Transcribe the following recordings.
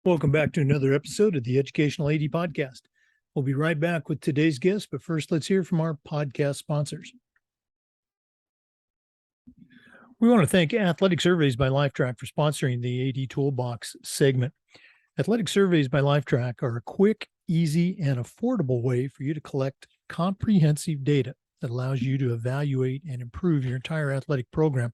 Welcome back to another episode of the Educational AD Podcast. We'll be right back with today's guest, but first let's hear from our podcast sponsors. We want to thank Athletic Surveys by Lifetrack for sponsoring the AD Toolbox segment. Athletic Surveys by Lifetrack are a quick, easy, and affordable way for you to collect comprehensive data that allows you to evaluate and improve your entire athletic program.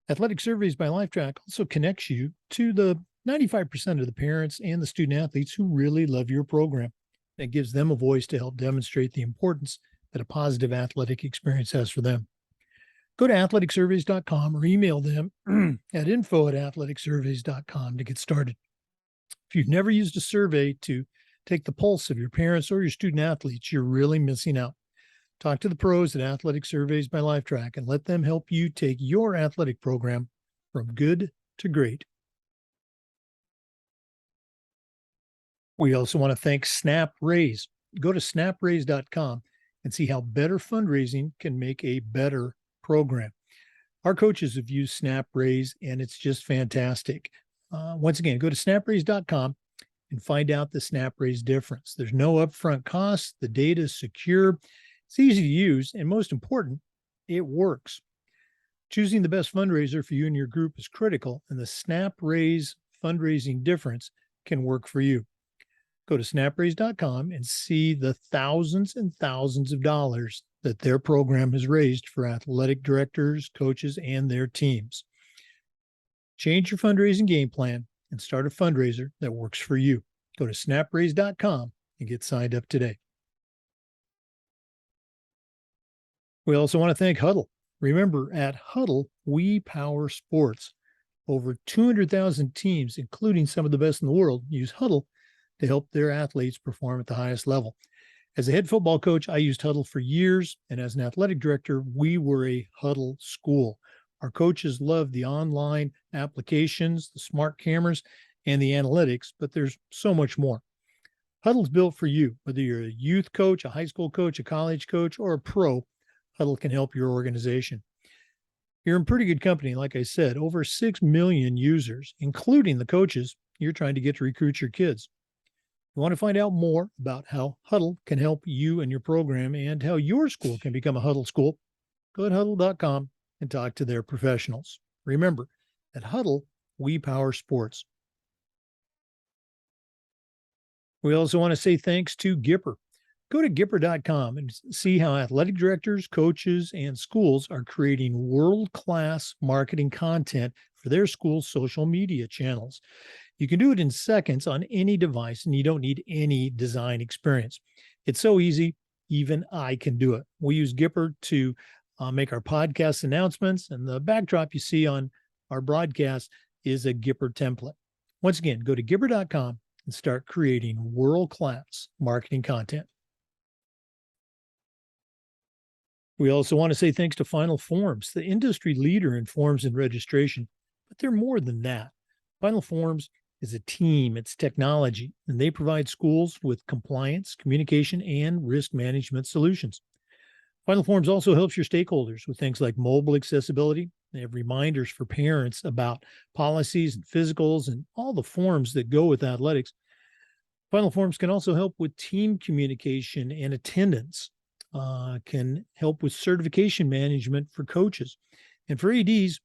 Athletic Surveys by Lifetrack also connects you to the 95% of the parents and the student athletes who really love your program. It gives them a voice to help demonstrate the importance that a positive athletic experience has for them. Go to athleticsurveys.com or email them at info@athleticsurveys.com to get started. If you've never used a survey to take the pulse of your parents or your student athletes, you're really missing out. Talk to the pros at Athletic Surveys by Lifetrack and let them help you take your athletic program from good to great. We also want to thank SnapRaise. Go to snapraise.com and see how better fundraising can make a better program. Our coaches have used SnapRaise, and it's just fantastic. Once again, go to snapraise.com and find out the SnapRaise difference. There's no upfront costs. The data is secure. It's easy to use, and most important, it works. Choosing the best fundraiser for you and your group is critical, and the SnapRaise fundraising difference can work for you. Go to snapraise.com and see the thousands and thousands of dollars that their program has raised for athletic directors, coaches, and their teams. Change your fundraising game plan and start a fundraiser that works for you. Go to snapraise.com and get signed up today. We also want to thank Huddle. Remember, at Huddle, we power sports. Over 200,000 teams, including some of the best in the world, use Huddle to help their athletes perform at the highest level. As a head football coach, I used Huddle for years, and as an athletic director, we were a Huddle school. Our coaches love the online applications, the smart cameras, and the analytics, but there's so much more. Huddle's built for you. Whether you're a youth coach, a high school coach, a college coach, or a pro, Huddle can help your organization. You're in pretty good company. Like I said, over 6 million users, including the coaches you're trying to get to recruit your kids. You want to find out more about how Huddle can help you and your program and how your school can become a Huddle school, go to huddle.com and talk to their professionals. Remember, at Huddle, we power sports. We also want to say thanks to Gipper. Go to Gipper.com and see how athletic directors, coaches, and schools are creating world-class marketing content for their school's social media channels. You can do it in seconds on any device, and you don't need any design experience. It's so easy, even I can do it. We use Gipper to make our podcast announcements, and the backdrop you see on our broadcast is a Gipper template. Once again, go to Gipper.com and start creating world-class marketing content. We also want to say thanks to Final Forms, the industry leader in forms and registration, but they're more than that. Final Forms is a team, it's technology, and they provide schools with compliance, communication, and risk management solutions. Final Forms also helps your stakeholders with things like mobile accessibility. They have reminders for parents about policies and physicals and all the forms that go with athletics. Final Forms can also help with team communication and attendance, can help with certification management for coaches. And for ADs,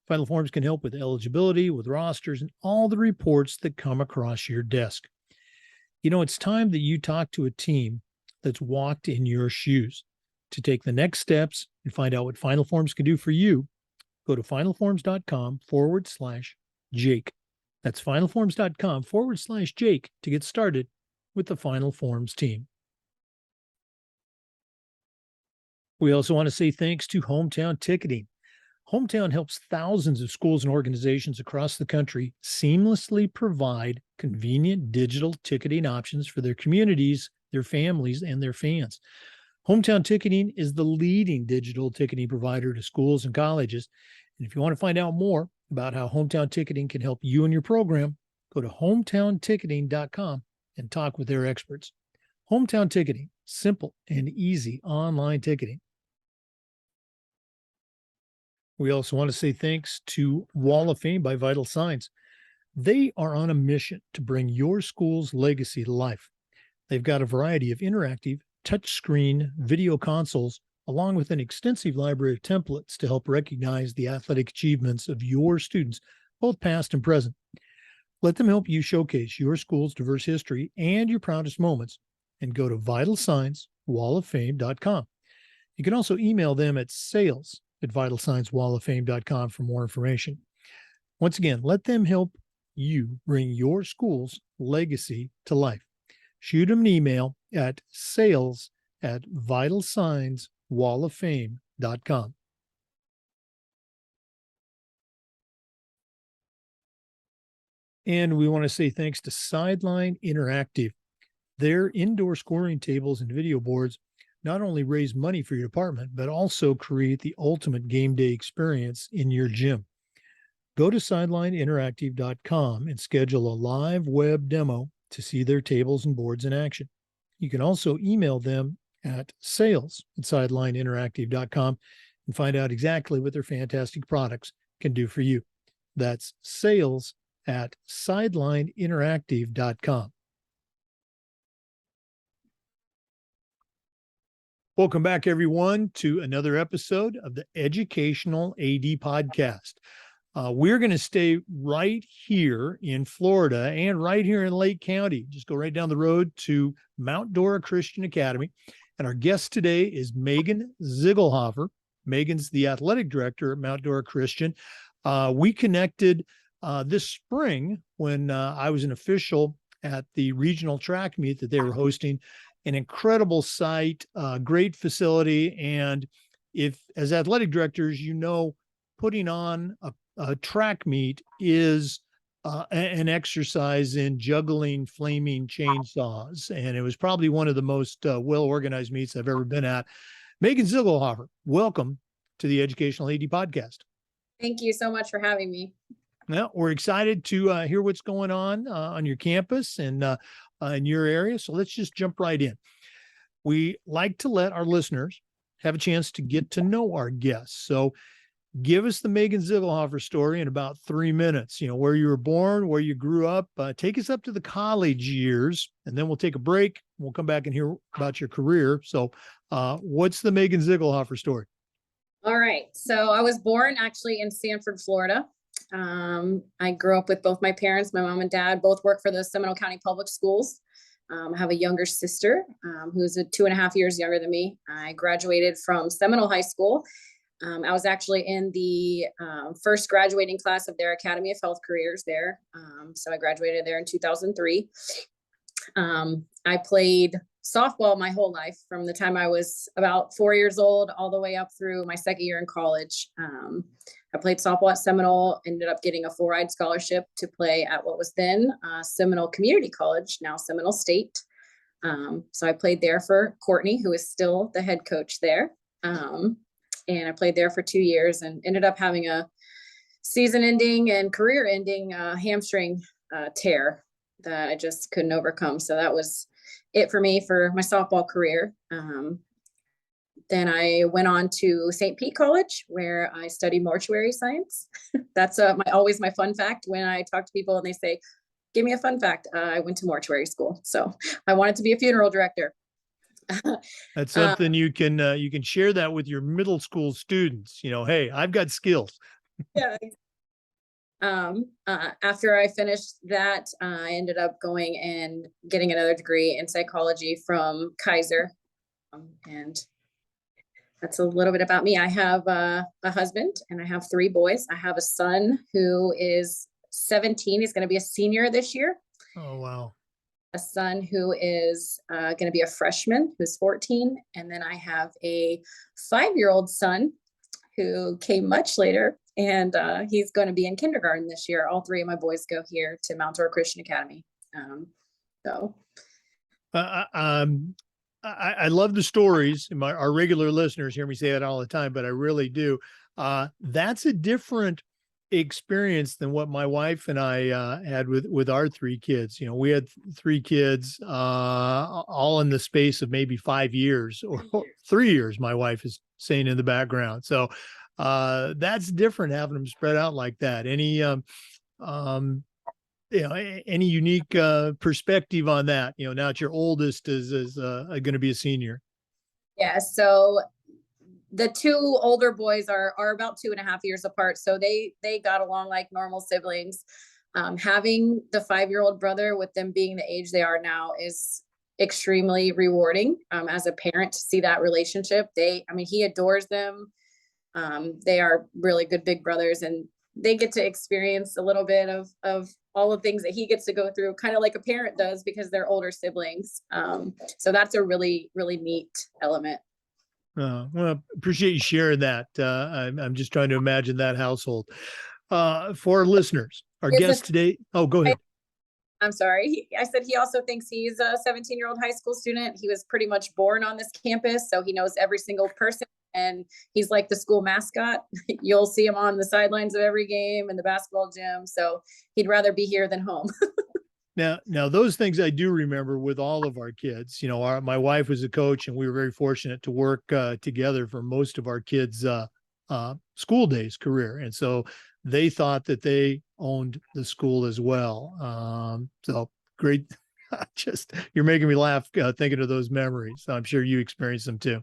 Final Forms can help with eligibility, with rosters, and all the reports that come across your desk. You know, it's time that you talk to a team that's walked in your shoes. To take the next steps and find out what Final Forms can do for you, go to finalforms.com/Jake. That's finalforms.com/Jake to get started with the Final Forms team. We also want to say thanks to Hometown Ticketing. Hometown helps thousands of schools and organizations across the country seamlessly provide convenient digital ticketing options for their communities, their families, and their fans. Hometown Ticketing is the leading digital ticketing provider to schools and colleges. And if you want to find out more about how Hometown Ticketing can help you and your program, go to hometownticketing.com and talk with their experts. Hometown Ticketing, simple and easy online ticketing. We also want to say thanks to Wall of Fame by Vital Signs. They are on a mission to bring your school's legacy to life. They've got a variety of interactive, touchscreen video consoles, along with an extensive library of templates to help recognize the athletic achievements of your students, both past and present. Let them help you showcase your school's diverse history and your proudest moments, and go to vitalsciencewalloffame.com. You can also email them at sales@vitalsciencewalloffame.com for more information. Once again, let them help you bring your school's legacy to life. Shoot them an email at sales@vitalsciencewalloffame.com. And we want to say thanks to Sideline Interactive. Their indoor scoring tables and video boards not only raise money for your department, but also create the ultimate game day experience in your gym. Go to sidelineinteractive.com and schedule a live web demo to see their tables and boards in action. You can also email them at sales@sidelineinteractive.com and find out exactly what their fantastic products can do for you. That's sales@sidelineinteractive.com. Welcome back, everyone, to another episode of the Educational AD Podcast. We're going to stay right here in Florida and right here in Lake County. Just go right down the road to Mount Dora Christian Academy. And our guest today is Megan Ziegelhofer. Megan's the athletic director at Mount Dora Christian. We connected this spring when I was an official at the regional track meet that they were hosting. An incredible site, great facility. And if, as athletic directors, putting on a track meet is an exercise in juggling flaming chainsaws. And it was probably one of the most well-organized meets I've ever been at. Megan Ziegelhofer, welcome to the Educational AD Podcast. Thank you so much for having me. Well, we're excited to hear what's going on your campus and in your area. So let's just jump right in. We like to let our listeners have a chance to get to know our guests. So give us the Megan Ziegelhofer story in about 3 minutes. Where you were born, where you grew up. Take us up to the college years, and then we'll take a break. We'll come back and hear about your career. So what's the Megan Ziegelhofer story? All right. So I was born actually in Sanford, Florida. I grew up with both my parents. My mom and dad both work for the Seminole County Public Schools. I have a younger sister who's 2.5 years younger than me. I graduated from Seminole High School. I was actually in the first graduating class of their Academy of Health Careers there. So I graduated there in 2003. I played softball my whole life from the time I was about 4 years old all the way up through my second year in college. I played softball at Seminole, ended up getting a full ride scholarship to play at what was then Seminole Community College, now Seminole State. So I played there for Courtney, who is still the head coach there. And I played there for 2 years and ended up having a season-ending and career-ending hamstring tear that I just couldn't overcome. So that was it for me for my softball career. Then I went on to St. Pete College, where I studied mortuary science. That's always my fun fact when I talk to people and they say, "Give me a fun fact." I went to mortuary school, so I wanted to be a funeral director. That's something you can share that with your middle school students. Hey, I've got skills. Yeah. After I finished that, I ended up going and getting another degree in psychology from Kaiser. And that's a little bit about me. I have a husband and I have 3 boys. I have a son who is 17. He's going to be a senior this year. Oh, wow. A son who is going to be a freshman, who's 14. And then I have a 5-year-old son who came much later, and he's going to be in kindergarten this year. All 3 of my boys go here to Mount Dora Christian Academy. I love the stories. Our regular listeners hear me say that all the time, but I really do. That's a different experience than what my wife and I had with our 3 kids. We had 3 kids all in the space of maybe 5 years or 3 years, my wife is saying in the background. So that's different having them spread out like that. Any any unique perspective on that? Now that your oldest is going to be a senior. Yeah, so the two older boys are about 2.5 years apart, so they got along like normal siblings. Having the 5-year-old brother, with them being the age they are now, is extremely rewarding as a parent to see that relationship. He adores them. They are really good big brothers, and they get to experience a little bit of all the things that he gets to go through, kind of like a parent does, because they're older siblings. So that's a really, really neat element. Well, appreciate you sharing that. I'm just trying to imagine that household. For our listeners, our guest today. Oh, go ahead. I'm sorry. I said he also thinks he's a 17-year-old high school student. He was pretty much born on this campus, so he knows every single person, and he's like the school mascot. You'll see him on the sidelines of every game in the basketball gym, so he'd rather be here than home. Now, those things I do remember with all of our kids. My wife was a coach, and we were very fortunate to work together for most of our kids' school days career, and so they thought that they owned the school as well. So great. You're making me laugh thinking of those memories. I'm sure you experienced them too.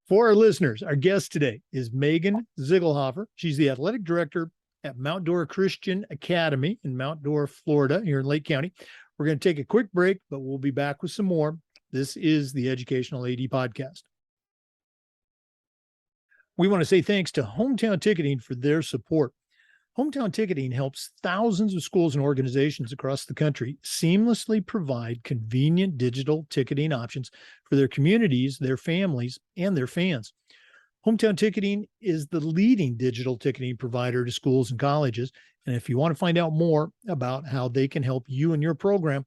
For our listeners, our guest today is Megan Ziegelhofer. She's the athletic director at Mount Dora Christian Academy in Mount Dora, Florida, here in Lake County. We're going to take a quick break, but we'll be back with some more. This is the Educational AD Podcast. We want to say thanks to Hometown Ticketing for their support. Hometown Ticketing helps thousands of schools and organizations across the country seamlessly provide convenient digital ticketing options for their communities, their families, and their fans. Hometown Ticketing is the leading digital ticketing provider to schools and colleges. And if you want to find out more about how they can help you and your program,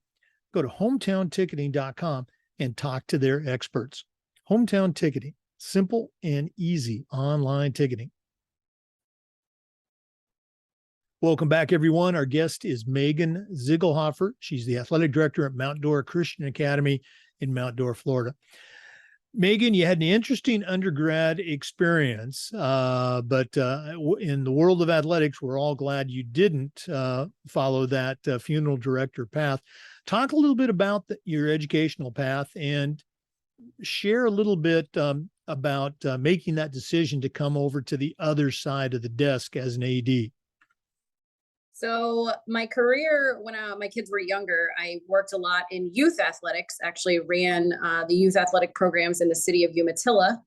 go to hometownticketing.com and talk to their experts. Hometown Ticketing, simple and easy online ticketing. Welcome back, everyone. Our guest is Megan Ziegelhofer. She's the athletic director at Mount Dora Christian Academy in Mount Dora, Florida. Megan, you had an interesting undergrad experience, but in the world of athletics, we're all glad you didn't follow that funeral director path. Talk a little bit about your educational path and share a little bit about making that decision to come over to the other side of the desk as an AD. So my career, when my kids were younger, I worked a lot in youth athletics, actually ran the youth athletic programs in the city of Umatilla,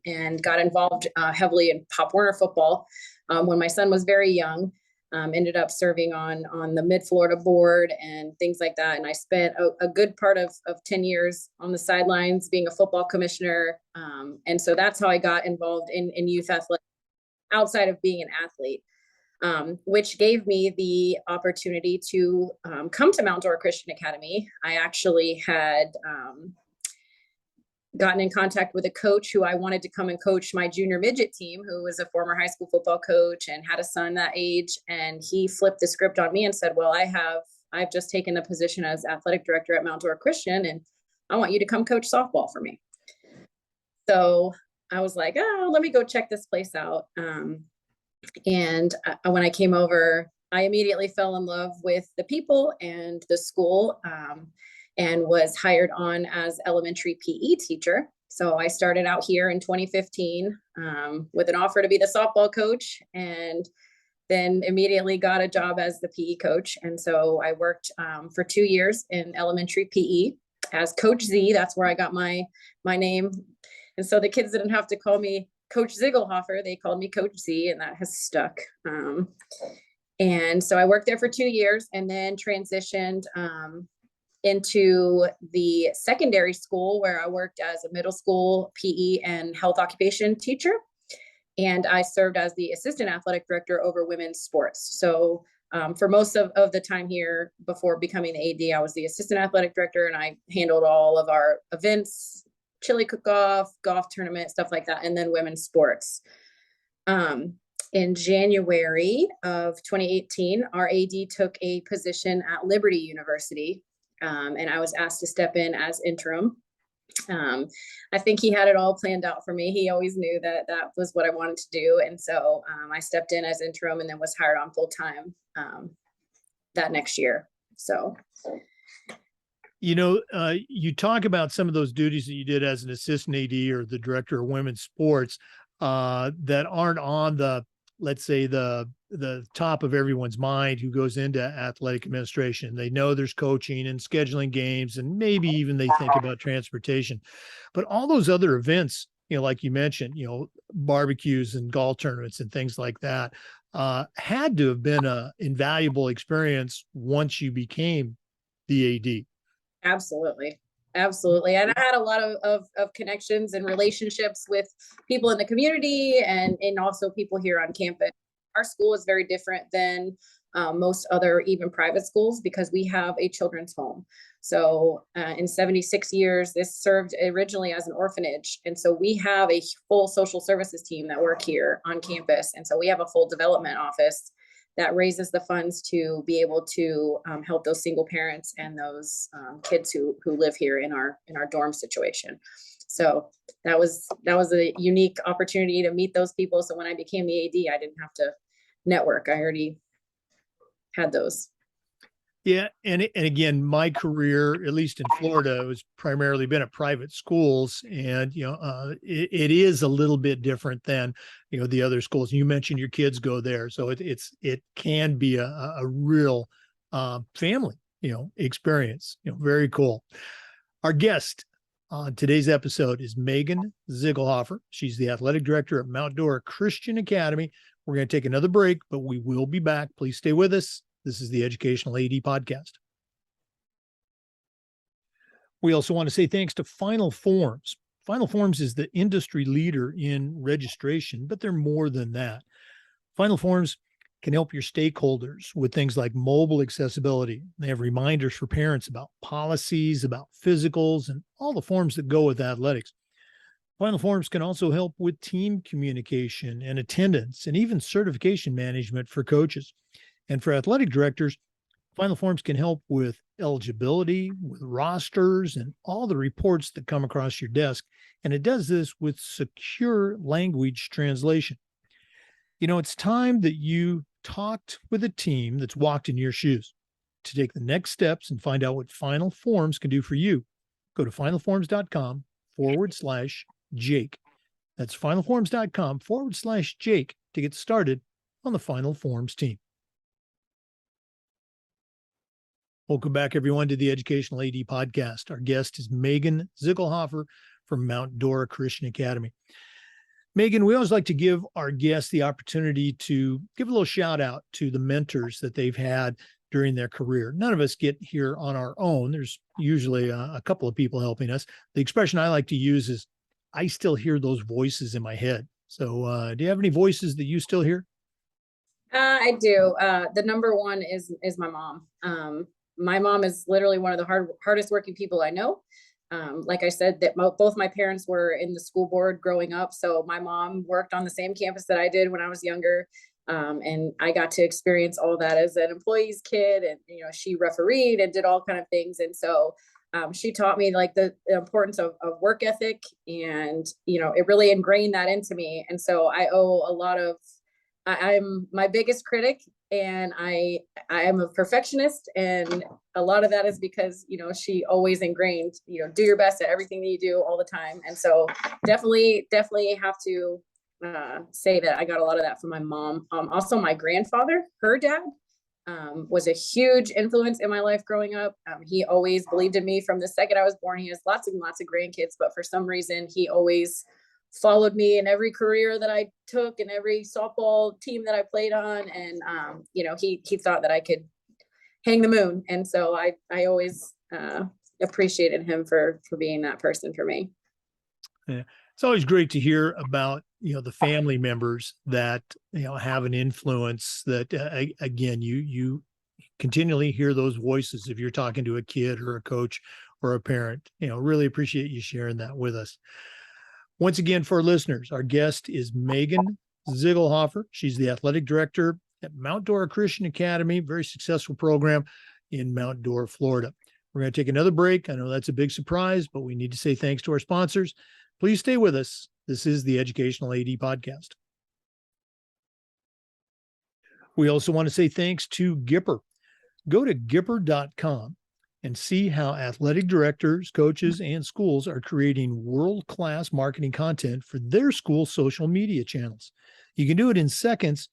and got involved heavily in Pop Warner football when my son was very young. Ended up serving on the Mid-Florida board and things like that. And I spent a good part of 10 years on the sidelines being a football commissioner. And so that's how I got involved in youth athletics outside of being an athlete. Which gave me the opportunity to come to Mount Dora Christian Academy. I actually had gotten in contact with a coach who I wanted to come and coach my junior midget team, who was a former high school football coach and had a son that age. And he flipped the script on me and said, well, I've just taken the position as athletic director at Mount Dora Christian, and I want you to come coach softball for me. So I was like, oh, let me go check this place out. And when I came over, I immediately fell in love with the people and the school, and was hired on as elementary PE teacher. So I started out here in 2015 with an offer to be the softball coach, and then immediately got a job as the PE coach. And so I worked for 2 years in elementary PE as Coach Z. That's where I got my name. And so the kids didn't have to call me Coach Ziegelhofer, they called me Coach Z, and that has stuck. And so I worked there for 2 years and then transitioned into the secondary school, where I worked as a middle school PE and health occupation teacher. And I served as the assistant athletic director over women's sports. So for most of the time here before becoming the AD, I was the assistant athletic director, and I handled all of our events, chili cook-off, golf tournament, stuff like that, and then women's sports. In January of 2018, our AD took a position at Liberty University, and I was asked to step in as interim. I think he had it all planned out for me. He always knew that was what I wanted to do, and so I stepped in as interim and then was hired on full-time that next year. So, you talk about some of those duties that you did as an assistant AD or the director of women's sports that aren't on the, let's say, the top of everyone's mind who goes into athletic administration. They know there's coaching and scheduling games, and maybe even they think about transportation. But all those other events, like you mentioned, barbecues and golf tournaments and things like that, had to have been an invaluable experience once you became the AD. absolutely. Absolutely. And I had a lot of connections and relationships with people in the community and also people here on campus. Our school is very different than most other even private schools because we have a children's home. So in 76 years, this served originally as an orphanage. And so we have a full social services team that work here on campus. And so we have a full development office that raises the funds to be able to help those single parents and those kids who live here in our dorm situation. So that was a unique opportunity to meet those people. So when I became the AD, I didn't have to network. I already had those. Yeah. And again, my career, at least in Florida, was primarily been at private schools. And, it is a little bit different than, the other schools. You mentioned your kids go there. So it can be a real family, experience, very cool. Our guest on today's episode is Megan Ziegelhofer. She's the athletic director at Mount Dora Christian Academy. We're going to take another break, but we will be back. Please stay with us. This is the Educational AD Podcast. We also want to say thanks to Final Forms. Final Forms is the industry leader in registration, but they're more than that. Final Forms can help your stakeholders with things like mobile accessibility. They have reminders for parents about policies, about physicals, and all the forms that go with athletics. Final Forms can also help with team communication and attendance and even certification management for coaches. And for athletic directors, Final Forms can help with eligibility, with rosters, and all the reports that come across your desk. And it does this with secure language translation. It's time that you talked with a team that's walked in your shoes. To take the next steps and find out what Final Forms can do for you, go to finalforms.com/Jake. That's finalforms.com/Jake to get started on the Final Forms team. Welcome back, everyone, to the Educational AD Podcast. Our guest is Megan Ziegelhofer from Mount Dora Christian Academy. Megan, we always like to give our guests the opportunity to give a little shout out to the mentors that they've had during their career. None of us get here on our own. There's usually a couple of people helping us. The expression I like to use is, I still hear those voices in my head. So do you have any voices that you still hear? I do. The number one is my mom. My mom is literally one of the hardest working people I know. Like I said, that both my parents were in the school board growing up. So my mom worked on the same campus that I did when I was younger. And I got to experience all that as an employee's kid. And, she refereed and did all kind of things. And so she taught me like the importance of work ethic, and, it really ingrained that into me. And so I owe a lot of, I'm my biggest critic, and I am a perfectionist, and a lot of that is because, she always ingrained, do your best at everything that you do all the time. And so definitely have to say that I got a lot of that from my mom. Also my grandfather, her dad, was a huge influence in my life growing up. He always believed in me from the second I was born. He has lots and lots of grandkids, but for some reason he always followed me in every career that I took and every softball team that I played on. And, he thought that I could hang the moon. And so I always appreciated him for being that person for me. Yeah. It's always great to hear about, the family members that, have an influence that, again, you continually hear those voices if you're talking to a kid or a coach or a parent. Really appreciate you sharing that with us. Once again, for our listeners, our guest is Megan Ziegelhofer. She's the athletic director at Mount Dora Christian Academy, very successful program in Mount Dora, Florida. We're going to take another break. I know that's a big surprise, but we need to say thanks to our sponsors. Please stay with us. This is the Educational AD Podcast. We also want to say thanks to Gipper. Go to Gipper.com and see how athletic directors, coaches, and schools are creating world-class marketing content for their school social media channels. You can do it in seconds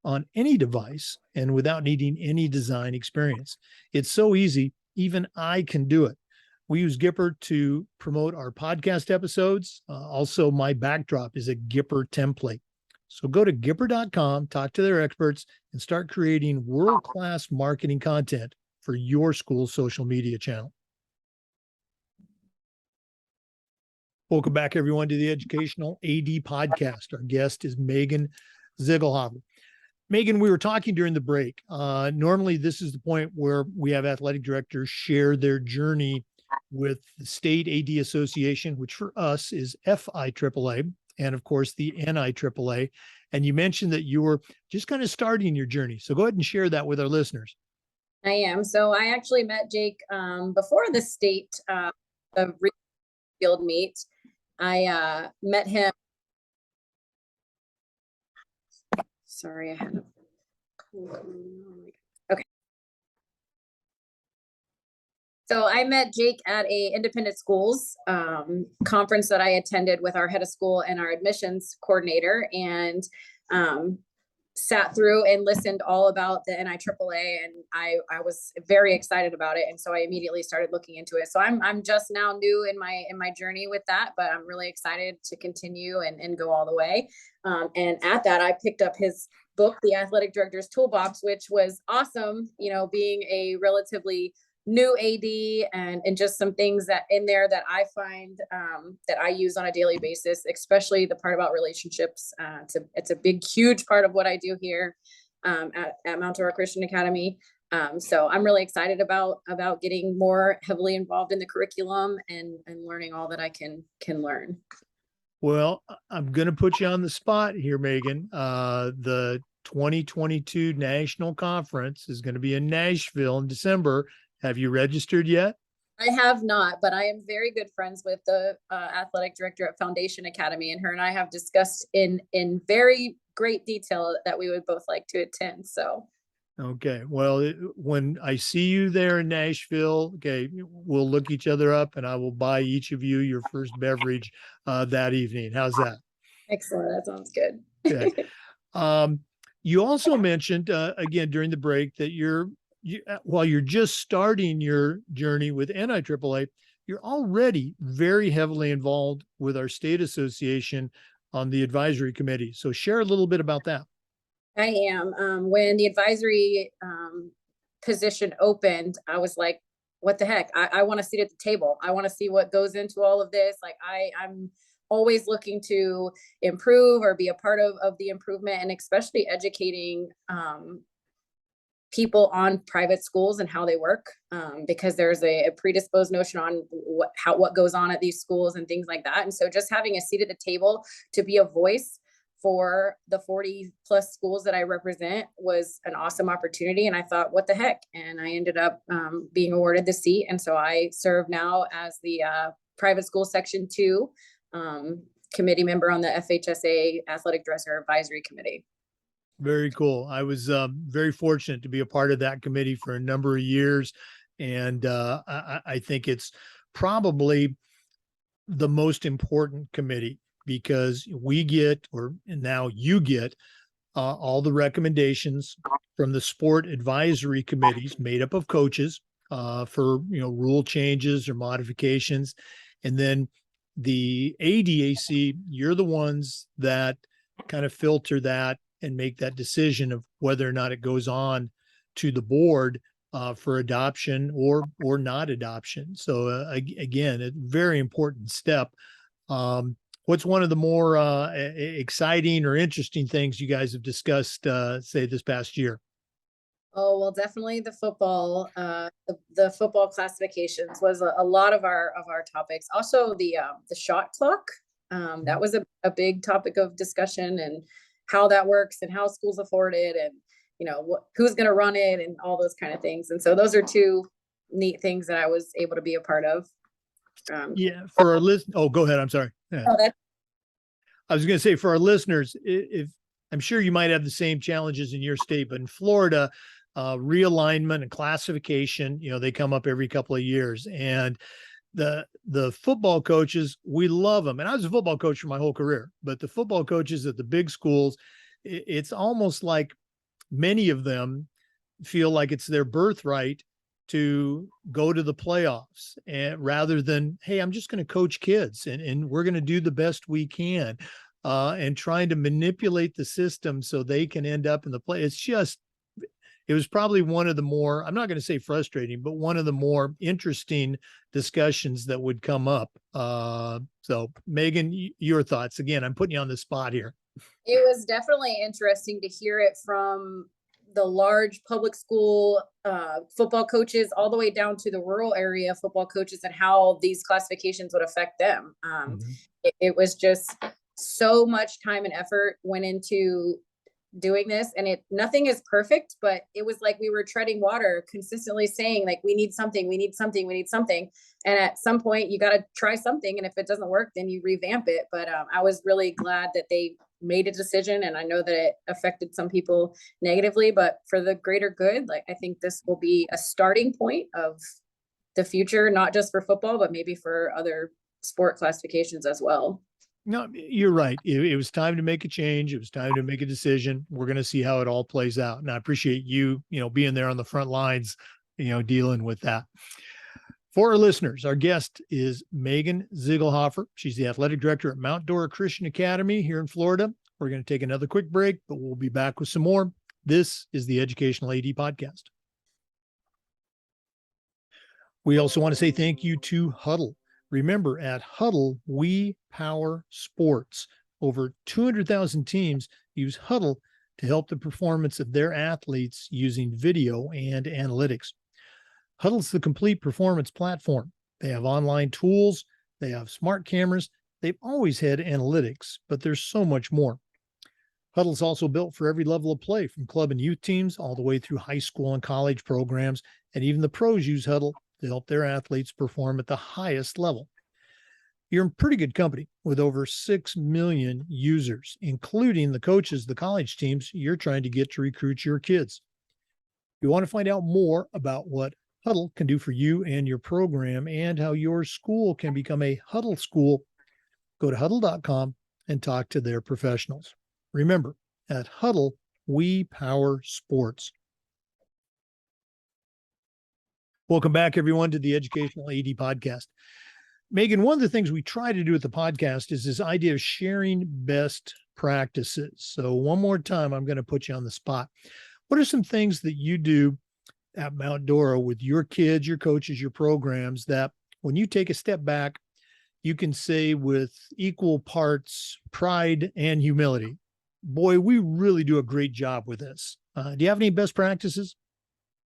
on any device and without needing any design experience. It's so easy, even I can do it. We use Gipper to promote our podcast episodes. Also, my backdrop is a Gipper template. So go to Gipper.com, talk to their experts, and start creating world-class marketing content for your school's social media channel. Welcome back, everyone, to the Educational AD Podcast. Our guest is Megan Ziegelhofer. Megan, we were talking during the break. Normally, this is the point where we have athletic directors share their journey with the State AD Association, which for us is FIAAA, and of course the NIAAA. And you mentioned that you were just kind of starting your journey. So go ahead and share that with our listeners. I am. So I actually met Jake before the state field meet. I met him. Sorry, I had a cold. Okay. So I met Jake at a independent schools conference that I attended with our head of school and our admissions coordinator, and sat through and listened all about the NIAAA, and I was very excited about it, and so I immediately started looking into it. So I'm just now new in my journey with that, but I'm really excited to continue and go all the way. And at that, I picked up his book, The Athletic Director's Toolbox, which was awesome. You know, being a relatively new AD and just some things that in there that I find that I use on a daily basis, especially the part about relationships. It's a big, huge part of what I do here at Mount Dora Christian Academy. So I'm really excited about getting more heavily involved in the curriculum and learning all that I can learn. Well, I'm going to put you on the spot here, Megan. The 2022 National Conference is going to be in Nashville in December. Have you registered yet? I have not, but I am very good friends with the athletic director at Foundation Academy, and her and I have discussed in very great detail that we would both like to attend. So, okay. Well, when I see you there in Nashville, okay, we'll look each other up, and I will buy each of you your first beverage that evening. How's that? Excellent. That sounds good. Okay. You also mentioned again during the break that while you're just starting your journey with NIAAA, you're already very heavily involved with our state association on the advisory committee. So share a little bit about that. I am. When the advisory position opened, I was like, what the heck? I want to sit at the table. I want to see what goes into all of this. Like I'm always looking to improve or be a part of the improvement, and especially educating people on private schools and how they work, because there's a predisposed notion on what goes on at these schools and things like that. And so just having a seat at the table to be a voice for the 40 plus schools that I represent was an awesome opportunity. And I thought, what the heck? And I ended up being awarded the seat. And so I serve now as the private school section 2 committee member on the FHSA Athletic Director Advisory Committee. Very cool. I was very fortunate to be a part of that committee for a number of years. And I think it's probably the most important committee because we get, or now you get, all the recommendations from the sport advisory committees made up of coaches for, rule changes or modifications. And then the ADAC, you're the ones that kind of filter that and make that decision of whether or not it goes on to the board for adoption or not adoption. So again, a very important step. What's one of the more exciting or interesting things you guys have discussed, say, this past year? Oh, well, definitely the football, the football classifications was a lot of our topics. Also the shot clock, that was a big topic of discussion, and how that works and how schools afford it, and who's going to run it and all those kind of things. And so those are two neat things that I was able to be a part of. Yeah, for our list. Oh, go ahead. I'm sorry. Yeah. Oh, I was going to say for our listeners, if I'm sure you might have the same challenges in your state, but in Florida, realignment and classification, they come up every couple of years. And the football coaches, we love them. And I was a football coach for my whole career, but the football coaches at the big schools, it's almost like many of them feel like it's their birthright to go to the playoffs, and rather than, hey, I'm just going to coach kids and we're going to do the best we can, and trying to manipulate the system so they can end up in the play. It was probably one of the more, I'm not going to say frustrating, but one of the more interesting discussions that would come up. So Megan, your thoughts. Again, I'm putting you on the spot here. It was definitely interesting to hear it from the large public school football coaches all the way down to the rural area football coaches and how these classifications would affect them. It was just so much time and effort went into doing this, and nothing is perfect, but it was like we were treading water, consistently saying like, we need something, we need something, we need something. And at some point you got to try something. And if it doesn't work, then you revamp it. But I was really glad that they made a decision. And I know that it affected some people negatively, but for the greater good, like, I think this will be a starting point of the future, not just for football, but maybe for other sport classifications as well. No, you're right. It was time to make a change. It was time to make a decision. We're going to see how it all plays out. And I appreciate you, being there on the front lines, dealing with that. For our listeners, our guest is Megan Ziegelhofer. She's the athletic director at Mount Dora Christian Academy here in Florida. We're going to take another quick break, but we'll be back with some more. This is the Educational AD Podcast. We also want to say thank you to Huddle. Remember, at Huddle, we power sports. Over 200,000 teams use Huddle to help the performance of their athletes using video and analytics. Huddle's the complete performance platform. They have online tools, they have smart cameras, they've always had analytics, but there's so much more. Huddle's also built for every level of play, from club and youth teams all the way through high school and college programs, and even the pros use Huddle to help their athletes perform at the highest level. You're in pretty good company with over 6 million users, including the coaches, the college teams you're trying to get to recruit your kids. If you want to find out more about what Huddle can do for you and your program and how your school can become a Huddle school, go to huddle.com and talk to their professionals. Remember, at Huddle, we power sports. Welcome back, everyone, to the Educational AD Podcast. Megan, one of the things we try to do with the podcast is this idea of sharing best practices. So one more time, I'm going to put you on the spot. What are some things that you do at Mount Dora with your kids, your coaches, your programs, that when you take a step back, you can say with equal parts pride and humility, boy, we really do a great job with this. Do you have any best practices?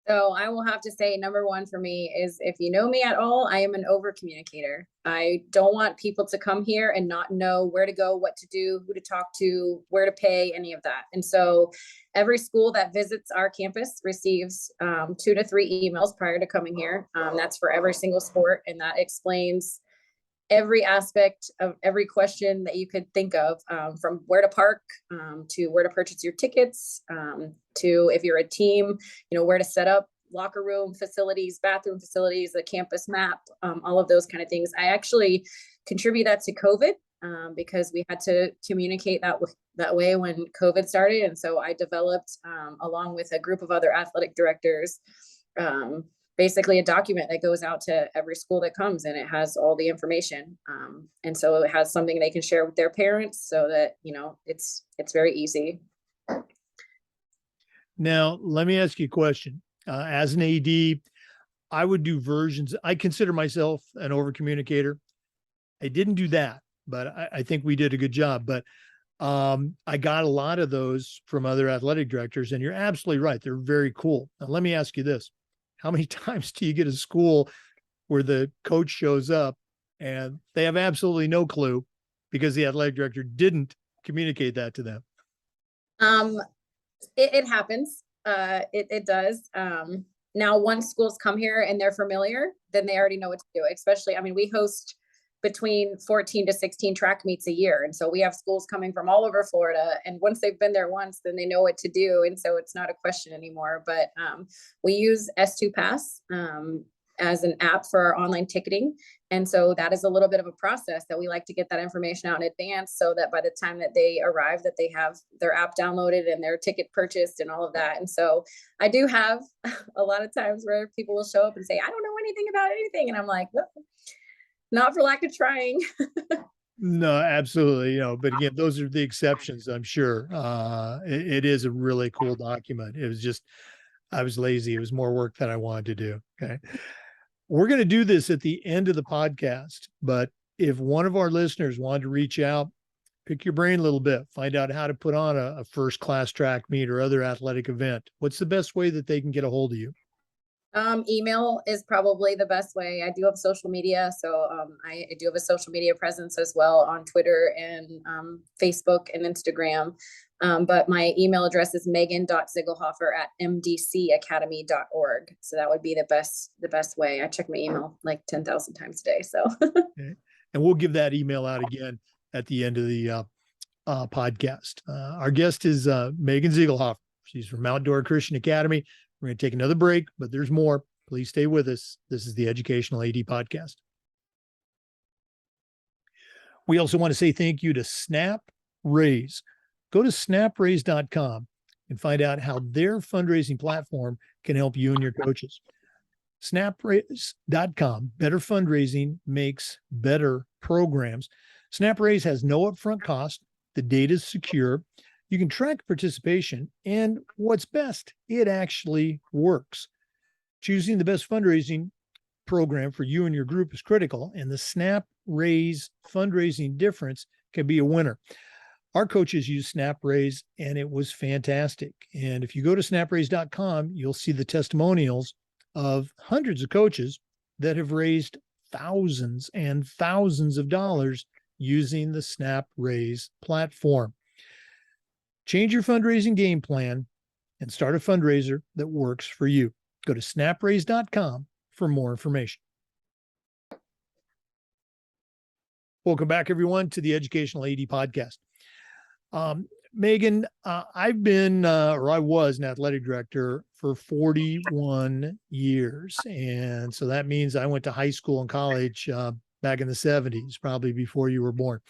So I will have to say, number one for me is, if you know me at all, I am an over communicator. I don't want people to come here and not know where to go, what to do, who to talk to, where to pay, any of that. And so every school that visits our campus receives 2 to 3 emails prior to coming here. That's for every single sport. And that explains every aspect of every question that you could think of, from where to park, to where to purchase your tickets, to, if you're a team, where to set up locker room facilities, bathroom facilities, the campus map, all of those kind of things. I actually contribute that to COVID, because we had to communicate that way when COVID started. And so I developed, along with a group of other athletic directors, basically a document that goes out to every school that comes, and it has all the information. And so it has something they can share with their parents, so that, it's very easy. Now, let me ask you a question. As an AD, I would do versions. I consider myself an over communicator. I didn't do that, but I think we did a good job. But I got a lot of those from other athletic directors, and you're absolutely right. They're very cool. Now, let me ask you this. How many times do you get a school where the coach shows up and they have absolutely no clue because the athletic director didn't communicate that to them? It happens. It does. Now, once schools come here and they're familiar, then they already know what to do. Especially, we host between 14 to 16 track meets a year. And so we have schools coming from all over Florida. And once they've been there once, then they know what to do. And so it's not a question anymore. But we use S2 Pass as an app for our online ticketing. And so that is a little bit of a process that we like to get that information out in advance so that by the time that they arrive, that they have their app downloaded and their ticket purchased and all of that. And so I do have a lot of times where people will show up and say, I don't know anything about anything. And I'm like, well, not for lack of trying. No, absolutely. But again, those are the exceptions, I'm sure. It is a really cool document. It was just, I was lazy. It was more work than I wanted to do. Okay. We're going to do this at the end of the podcast, but if one of our listeners wanted to reach out, pick your brain a little bit, find out how to put on a first-class track meet or other athletic event, what's the best way that they can get a hold of you? Email is probably the best way. I do have social media. So I do have a social media presence as well on Twitter and Facebook and Instagram. But my email address is megan.ziegelhofer@mdcacademy.org. So that would be the best way. I check my email like 10,000 times a day. So, Okay. And we'll give that email out again at the end of the podcast. Our guest is Megan Ziegelhofer. She's from Mount Dora Christian Academy. We're going to take another break, but there's more. Please stay with us. This is the Educational AD Podcast. We also want to say thank you to Snap Raise. Go to snapraise.com and find out how their fundraising platform can help you and your coaches. Snapraise.com. Better fundraising makes better programs. SnapRaise has no upfront cost. The data is secure. You can track participation, and what's best, it actually works. Choosing the best fundraising program for you and your group is critical, and the SnapRaise fundraising difference can be a winner. Our coaches use SnapRaise, and it was fantastic. And if you go to snapraise.com, you'll see the testimonials of hundreds of coaches that have raised thousands and thousands of dollars using the SnapRaise platform. Change your fundraising game plan and start a fundraiser that works for you. Go to snapraise.com for more information. Welcome back, everyone, to the Educational AD Podcast. Megan, I was an athletic director for 41 years. And so that means I went to high school and college back in the 70s, probably before you were born.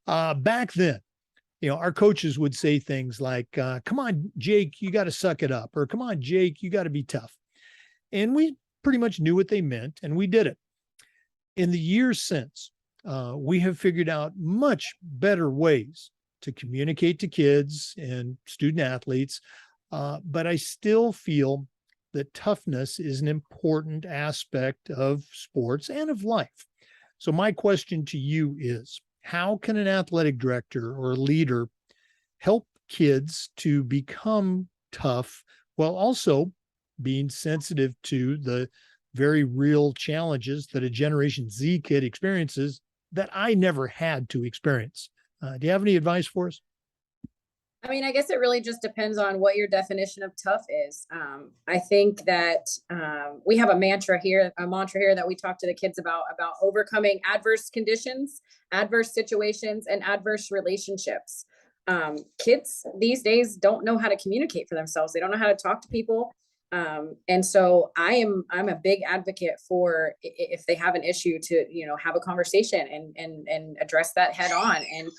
Back then, our coaches would say things like, come on, Jake, you got to suck it up. Or come on, Jake, you got to be tough. And we pretty much knew what they meant, and we did it. In the years since, we have figured out much better ways to communicate to kids and student athletes. But I still feel that toughness is an important aspect of sports and of life. So my question to you is, how can an athletic director or leader help kids to become tough while also being sensitive to the very real challenges that a Generation Z kid experiences that I never had to experience? Do you have any advice for us? I mean, I guess it really just depends on what your definition of tough is. I think that we have a mantra here that we talk to the kids about overcoming adverse conditions, adverse situations, and adverse relationships. Kids these days don't know how to communicate for themselves. They don't know how to talk to people. And so I'm a big advocate for, if they have an issue, to, have a conversation and address that head on. And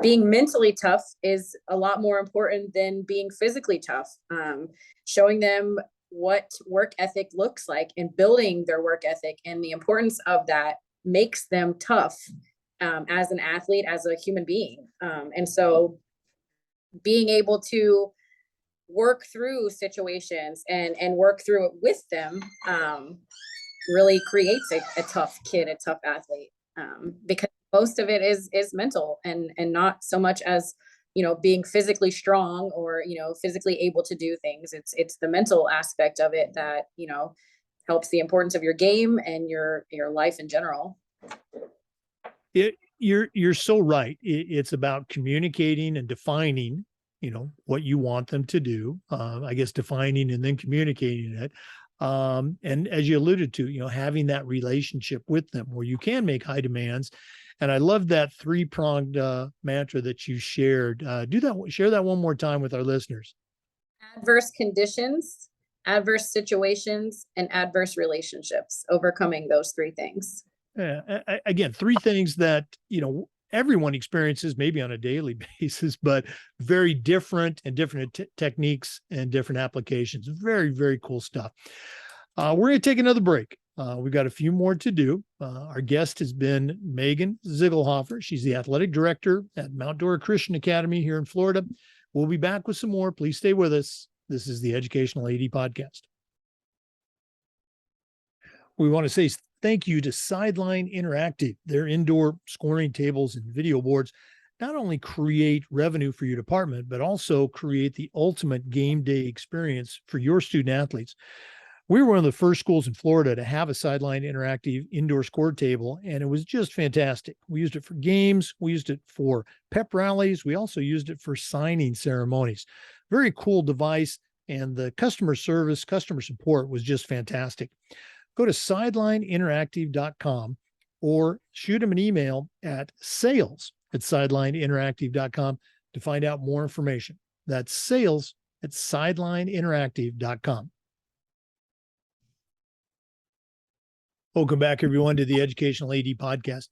being mentally tough is a lot more important than being physically tough. Showing them what work ethic looks like and building their work ethic and the importance of that makes them tough as an athlete, as a human being. And so being able to work through situations and work through it with them really creates a tough kid, a tough athlete, because most of it is mental and not so much as, being physically strong or, physically able to do things. It's the mental aspect of it that, helps the importance of your game and your life in general. You're so right. It's about communicating and defining, what you want them to do. I guess defining and then communicating it. And as you alluded to, having that relationship with them where you can make high demands. And I love that three-pronged mantra that you shared. Share that one more time with our listeners. Adverse conditions, adverse situations, and adverse relationships, overcoming those three things. Again, three things that, everyone experiences maybe on a daily basis, but very different and different techniques and different applications. Very, very cool stuff. We're going to take another break. We've got a few more to do. Our guest has been Megan Ziegelhofer. She's the athletic director at Mount Dora Christian Academy here in Florida. We'll be back with some more. Please stay with us. This is the Educational AD Podcast. We want to say thank you to Sideline Interactive. Their indoor scoring tables and video boards not only create revenue for your department, but also create the ultimate game day experience for your student athletes. We were one of the first schools in Florida to have a Sideline Interactive indoor score table, and it was just fantastic. We used it for games. We used it for pep rallies. We also used it for signing ceremonies. Very cool device, and the customer service, customer support was just fantastic. Go to sidelineinteractive.com or shoot them an email at sales@sidelineinteractive.com to find out more information. That's sales@sidelineinteractive.com. Welcome back, everyone, to the Educational AD Podcast.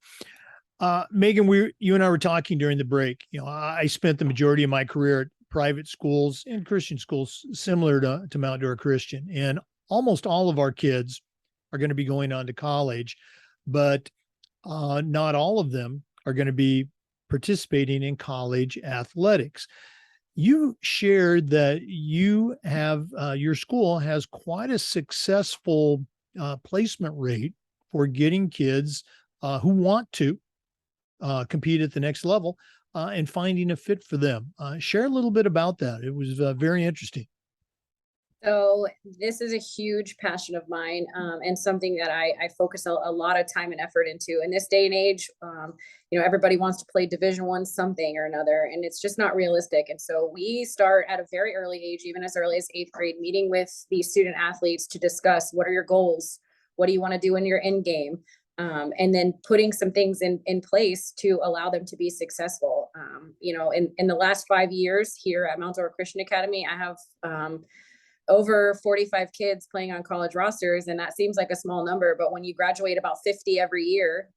Megan, you and I were talking during the break. I spent the majority of my career at private schools and Christian schools similar to Mount Dora Christian, and almost all of our kids are going to be going on to college, but not all of them are going to be participating in college athletics. You shared that you have your school has quite a successful placement rate for getting kids who want to compete at the next level and finding a fit for them. Share a little bit about that. It was very interesting. So this is a huge passion of mine, and something that I focus a lot of time and effort into. In this day and age, everybody wants to play Division I something or another, and it's just not realistic. And so we start at a very early age, even as early as 8th grade, meeting with the student athletes to discuss what are your goals, what do you want to do in your end game, and then putting some things in place to allow them to be successful. In the last 5 years here at Mount Dora Christian Academy, I have over 45 kids playing on college rosters. And that seems like a small number, but when you graduate about 50 every year,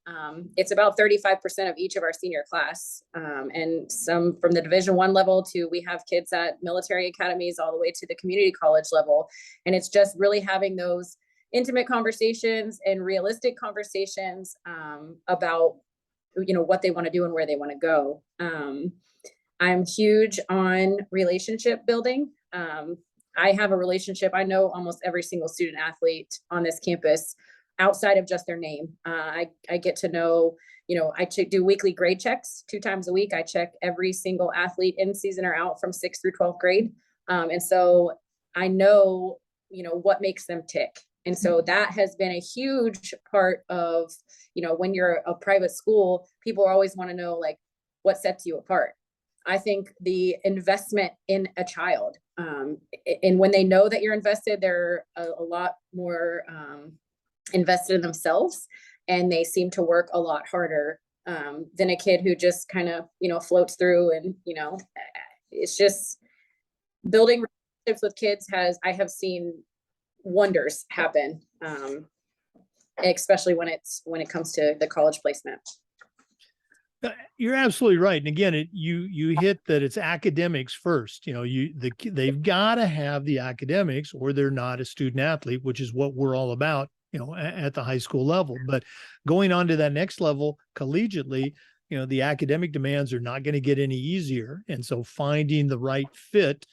it's about 35% of each of our senior class. And some from the Division I level to, we have kids at military academies all the way to the community college level. And it's just really having those intimate conversations and realistic conversations about, what they want to do and where they want to go. I'm huge on relationship building. I have a relationship. I know almost every single student athlete on this campus outside of just their name. I get to know, I do weekly grade checks 2 times a week. I check every single athlete in season or out from 6th through 12th grade. And so I know, what makes them tick. And so that has been a huge part of, when you're a private school, people always want to know, like, what sets you apart. I think the investment in a child, and when they know that you're invested, they're a lot more invested in themselves, and they seem to work a lot harder than a kid who just kind of, floats through. And, it's just building relationships with kids I have seen wonders happen, especially when it comes to the college placement. You're absolutely right. And again, you hit that it's academics first. They've got to have the academics or they're not a student athlete, which is what we're all about, at the high school level. But going on to that next level collegiately, the academic demands are not going to get any easier. And so finding the right fit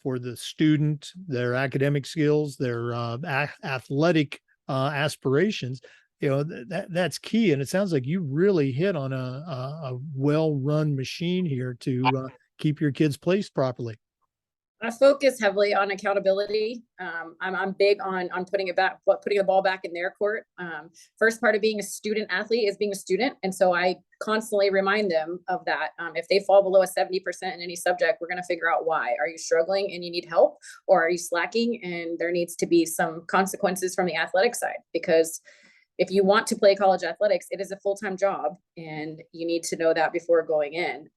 for the student, their academic skills, their athletic aspirations, that's key. And it sounds like you really hit on a well-run machine here to keep your kids placed properly. I focus heavily on accountability. I'm big on putting putting the ball back in their court. First part of being a student athlete is being a student, and so I constantly remind them of that. If they fall below a 70% in any subject, we're going to figure out why. Are you struggling and you need help, or are you slacking and there needs to be some consequences from the athletic side? Because if you want to play college athletics, it is a full-time job, and you need to know that before going in.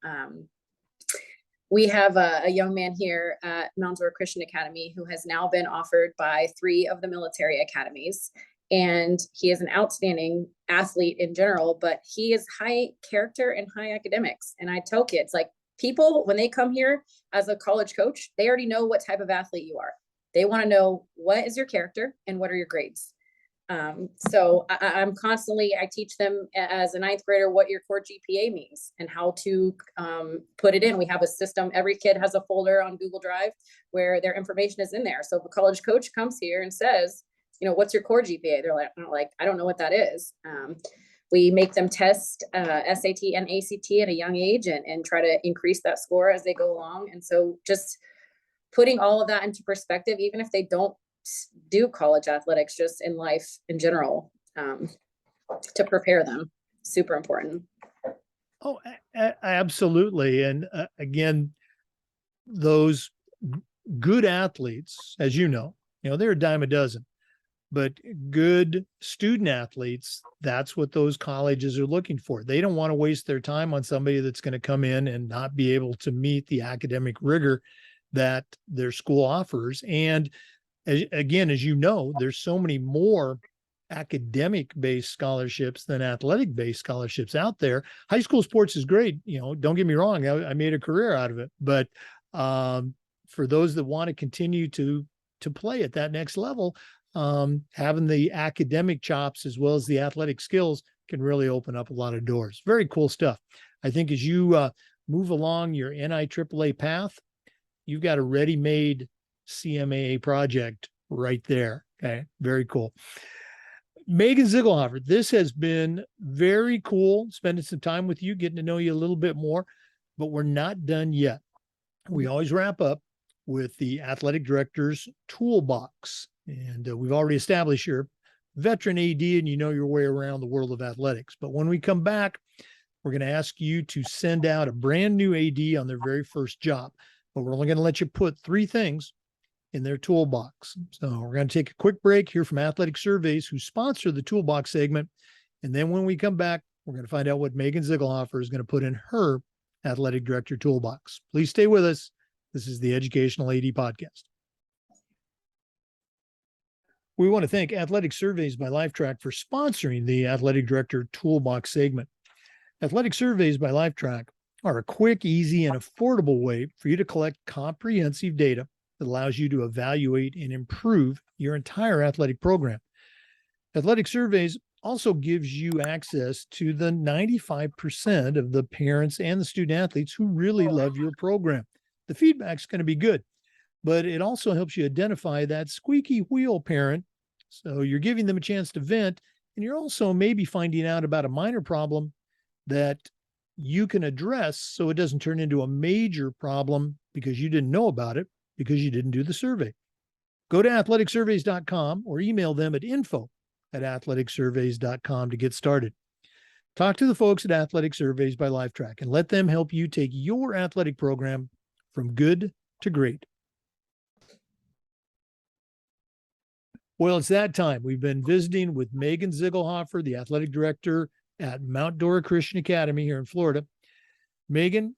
We have a young man here at Mount Dora Christian Academy who has now been offered by 3 of the military academies. And he is an outstanding athlete in general, but he is high character and high academics. And I tell kids, like, people, when they come here as a college coach, they already know what type of athlete you are. They want to know, what is your character and what are your grades? So I'm constantly, I teach them as a 9th grader what your core GPA means and how to put it in. We have a system. Every kid has a folder on Google Drive where their information is in there. So if a college coach comes here and says, you know, what's your core GPA? They're like, I don't know what that is. We make them test SAT and ACT at a young age and try to increase that score as they go along. And so just putting all of that into perspective, even if they don't do college athletics, just in life in general, to prepare them, super important. Oh, absolutely. And again, those good athletes, as you know, they're a dime a dozen, but good student athletes, that's what those colleges are looking for. They don't want to waste their time on somebody that's going to come in and not be able to meet the academic rigor that their school offers. And again, as you know, there's so many more academic-based scholarships than athletic-based scholarships out there. High school sports is great. Don't get me wrong. I made a career out of it. But for those that want to continue to play at that next level, having the academic chops as well as the athletic skills can really open up a lot of doors. Very cool stuff. I think as you move along your NIAAA path, you've got a ready-made CMAA project right there. Okay. Very cool. Megan Ziegelhofer, this has been very cool spending some time with you, getting to know you a little bit more, but we're not done yet. We always wrap up with the athletic director's toolbox. And we've already established you're a veteran AD and you know your way around the world of athletics. But when we come back, we're going to ask you to send out a brand new AD on their very first job. But we're only going to let you put 3 things in their toolbox. So we're going to take a quick break, hear from Athletic Surveys, who sponsor the toolbox segment. And then when we come back, we're going to find out what Megan Ziegelhofer is going to put in her athletic director toolbox. Please stay with us. This is the Educational AD Podcast. We want to thank Athletic Surveys by LifeTrack for sponsoring the athletic director toolbox segment. Athletic Surveys by LifeTrack are a quick, easy, and affordable way for you to collect comprehensive data that allows you to evaluate and improve your entire athletic program. Athletic Surveys also gives you access to the 95% of the parents and the student athletes who really love your program. The feedback's going to be good, but it also helps you identify that squeaky wheel parent. So you're giving them a chance to vent, and you're also maybe finding out about a minor problem that you can address so it doesn't turn into a major problem because you didn't know about it, because you didn't do the survey. Go to athleticsurveys.com or email them at info@athleticsurveys.com to get started. Talk to the folks at Athletic Surveys by LifeTrack and let them help you take your athletic program from good to great. Well, it's that time. We've been visiting with Megan Ziegelhofer, the athletic director at Mount Dora Christian Academy here in Florida. Megan,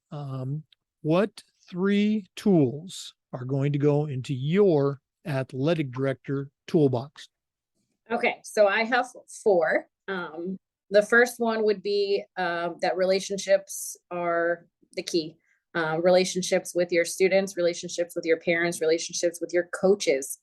what 3 tools are going to go into your athletic director toolbox? Okay, so I have 4. The first one would be that relationships are the key. Relationships with your students, relationships with your parents, relationships with your coaches.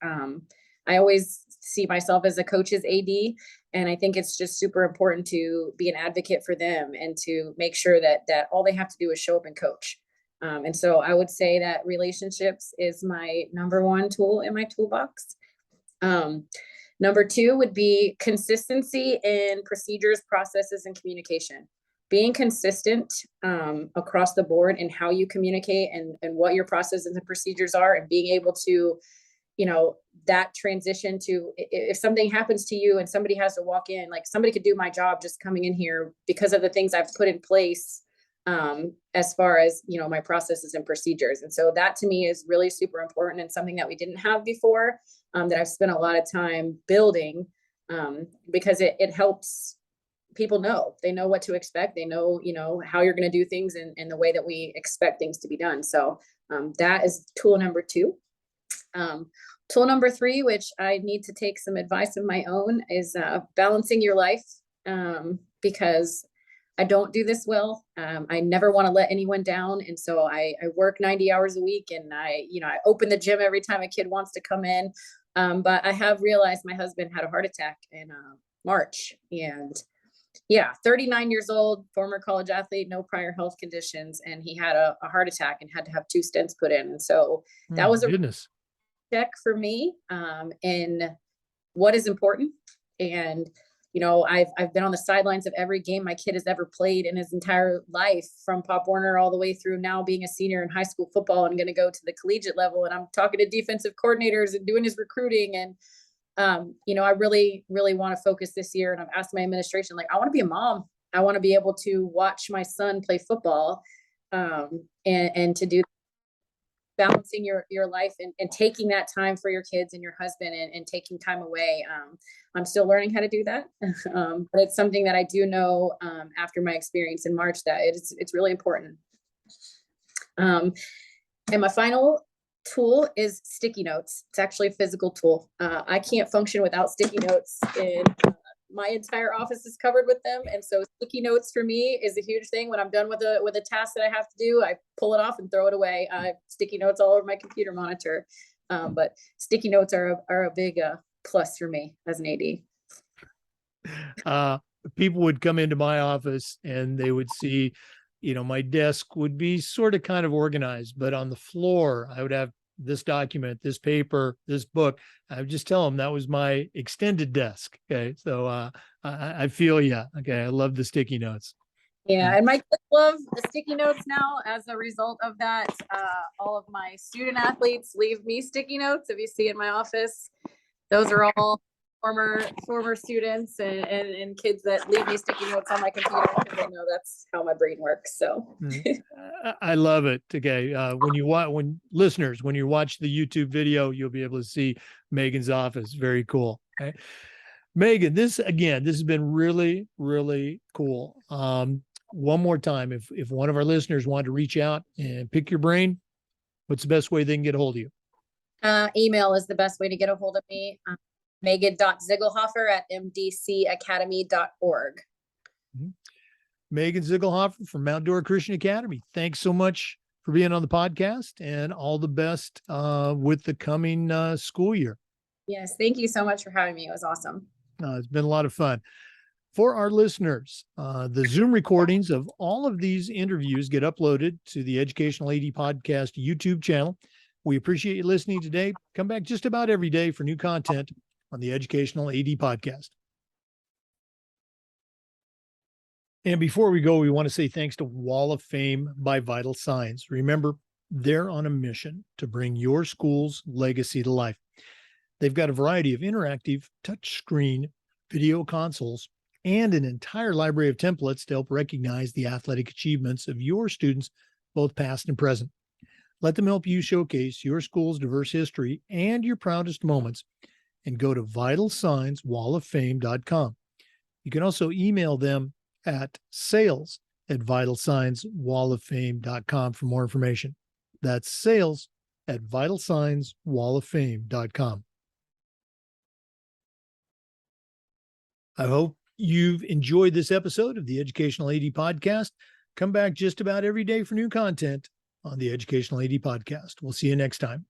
I always see myself as a coach's AD, and I think it's just super important to be an advocate for them and to make sure that all they have to do is show up and coach. And so I would say that relationships is my number 1 tool in my toolbox. Number 2 would be consistency in procedures, processes, and communication. being consistent across the board in how you communicate and what your processes and procedures are, and being able to, that transition to, if something happens to you and somebody has to walk in, like somebody could do my job just coming in here because of the things I've put in place as far as, my processes and procedures. And so that to me is really super important, and something that we didn't have before, that I've spent a lot of time building, because it helps people they know what to expect. They know, how you're going to do things in the way that we expect things to be done. So that is tool number 2. Tool number 3, which I need to take some advice of my own, is balancing your life, because I don't do this well. I never want to let anyone down. And so I work 90 hours a week, and I open the gym every time a kid wants to come in. But I have realized my husband had a heart attack in March, and 39 years old, former college athlete, no prior health conditions. And he had a heart attack and had to have 2 stents put in. And so that was a goodness check for me, in what is important. And, I've been on the sidelines of every game my kid has ever played in his entire life, from Pop Warner all the way through now being a senior in high school football and going to go to the collegiate level. And I'm talking to defensive coordinators and doing his recruiting. And, I really, really want to focus this year. And I've asked my administration, like, I want to be a mom. I want to be able to watch my son play football, and to do balancing your life and taking that time for your kids and your husband, and taking time away. I'm still learning how to do that. But it's something that I do know, after my experience in March, that it's really important. And my final tool is sticky notes. It's actually a physical tool. I can't function without sticky notes, and my entire office is covered with them. And so sticky notes for me is a huge thing. When I'm done with a task that I have to do, I pull it off and throw it away. I have sticky notes all over my computer monitor. But sticky notes are a big plus for me as an AD. People would come into my office and they would see, my desk would be sort of kind of organized, but on the floor, I would have this document, this paper, this book. I would just tell them that was my extended desk. Okay. So I feel you. Okay. I love the sticky notes. Yeah. And my kids love the sticky notes now. As a result of that, all of my student athletes leave me sticky notes. If you see in my office, those are all former students and kids that leave me sticky notes on my computer, because I know that's how my brain works. So I love it. Okay. When you watch the YouTube video, you'll be able to see Megan's office. Very cool. Okay. Megan, this has been really, really cool. One more time, if one of our listeners wanted to reach out and pick your brain, what's the best way they can get a hold of you? Email is the best way to get a hold of me. Megan.Ziegelhofer@mdcacademy.org. Megan Ziegelhofer from Mount Dora Christian Academy. Thanks so much for being on the podcast, and all the best with the coming school year. Yes, thank you so much for having me. It was awesome. It's been a lot of fun. For our listeners, the Zoom recordings of all of these interviews get uploaded to the Educational AD Podcast YouTube channel. We appreciate you listening today. Come back just about every day for new content on the Educational AD Podcast. And before we go, we want to say thanks to Wall of Fame by Vital Signs. Remember, they're on a mission to bring your school's legacy to life. They've got a variety of interactive touchscreen video consoles and an entire library of templates to help recognize the athletic achievements of your students, both past and present. Let them help you showcase your school's diverse history and your proudest moments, and go to vitalsignswalloffame.com. You can also email them at sales@vitalsignswalloffame.com for more information. That's sales@vitalsignswalloffame.com. I hope you've enjoyed this episode of the Educational AD Podcast. Come back just about every day for new content on the Educational AD Podcast. We'll see you next time.